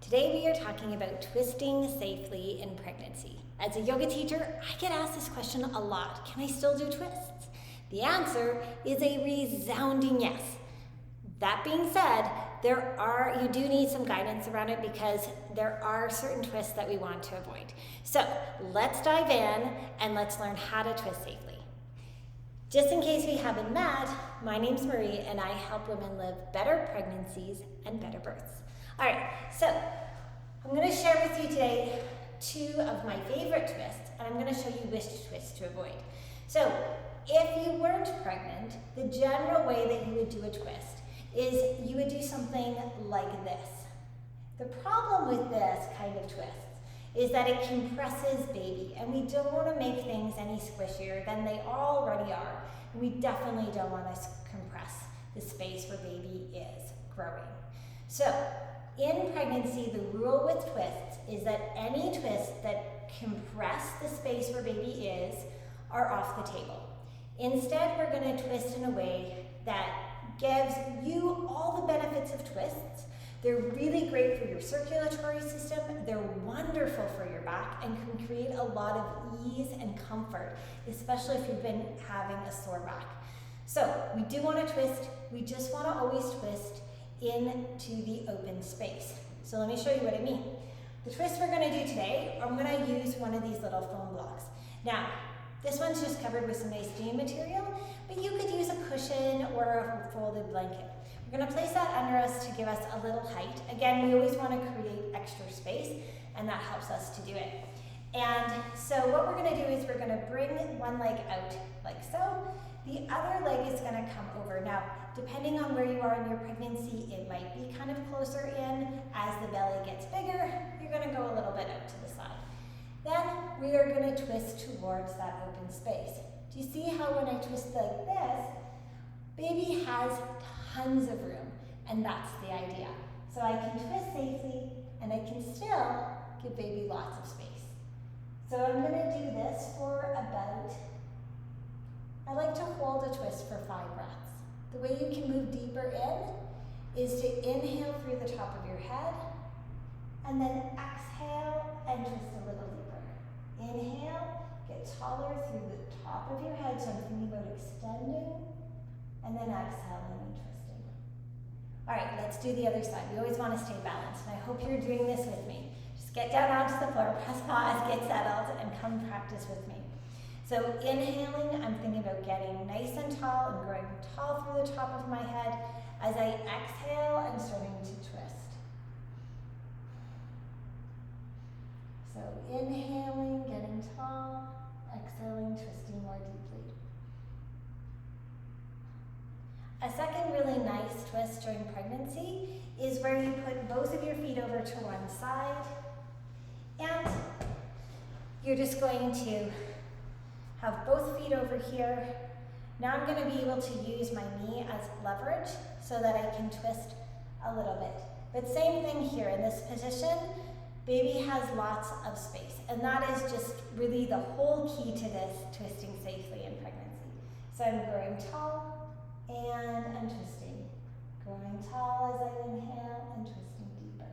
Today we are talking about twisting safely in pregnancy. As a yoga teacher, I get asked this question a lot. Can I still do twists? The answer is a resounding yes. That being said, you do need some guidance around it because there are certain twists that we want to avoid. So let's dive in and let's learn how to twist safely. Just in case we haven't met, my name's Marie and I help women live better pregnancies and better births. All right, so I'm going to share with you today two of my favorite twists, and I'm going to show you which twist to avoid. So if you weren't pregnant, the general way that you would do a twist is you would do something like this. The problem with this kind of twist is that it compresses baby, and we don't want to make things any squishier than they already are. And we definitely don't want to compress the space where baby is growing. So in pregnancy, the rule with twists is that any twists that compress the space where baby is are off the table. Instead, we're going to twist in a way that gives you all the benefits of twists. They're really great for your circulatory system, they're wonderful for your back, and can create a lot of ease and comfort, especially if you've been having a sore back. So we do want to twist, we just want to always twist into the open space. So let me show you what I mean. The twist we're going to do today, I'm going to use one of these little foam blocks. Now, this one's just covered with some nice jean material, but you could use a cushion or a folded blanket. We're going to place that under us to give us a little height. Again, we always want to create extra space, and that helps us to do it. And so what we're going to do is we're going to bring one leg out like so. The other leg is going to come over. Now, depending on where you are in your pregnancy, it might be kind of closer in. As the belly gets bigger, you're going to go a little bit out to the side. Then we are going to twist towards that open space. Do you see how when I twist like this, baby has tons of room, and that's the idea. So I can twist safely, and I can still give baby lots of space. So I'm going to do this for about, I like to hold a twist for 5 breaths. The way you can move deeper in is to inhale through the top of your head, and then exhale and twist a little deeper. Inhale, get taller through the top of your head, so I'm thinking about extending, and then exhaling and twisting. All right, let's do the other side. We always want to stay balanced, and I hope you're doing this with me. Just get down onto the floor, press pause, get settled, and come practice with me. So inhaling, I'm thinking about getting nice and tall and growing tall through the top of my head. As I exhale, I'm starting to twist. So inhaling, getting tall, exhaling, twisting more deeply. A second really nice twist during pregnancy is where you put both of your feet over to one side, and you're just going to have both feet over here. Now I'm going to be able to use my knee as leverage so that I can twist a little bit. But same thing here in this position, baby has lots of space, and that is just really the whole key to this twisting safely in pregnancy. So I'm growing tall and I'm twisting. Growing tall as I inhale and twisting deeper.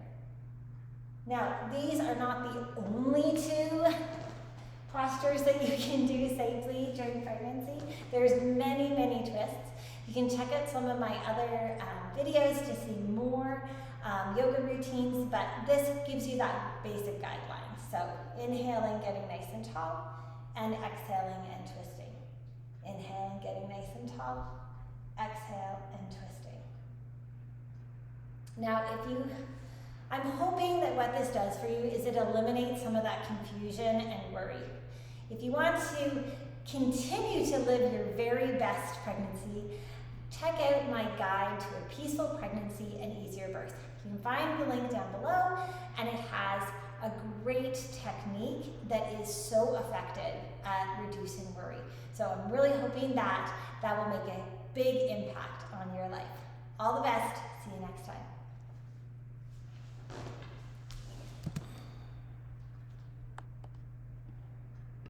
Now, these are not the only two postures that you can do safely during pregnancy. There's many, many twists. You can check out some of my other videos to see more yoga routines, but this gives you that basic guideline. So inhaling, getting nice and tall, and exhaling and twisting. Inhaling, getting nice and tall, exhale and twisting. Now, I'm hoping that what this does for you is it eliminates some of that confusion and worry. If you want to continue to live your very best pregnancy, check out my guide to a peaceful pregnancy and easier birth. You can find the link down below, and it has a great technique that is so effective at reducing worry. So I'm really hoping that will make a big impact on your life. All the best. See you next time.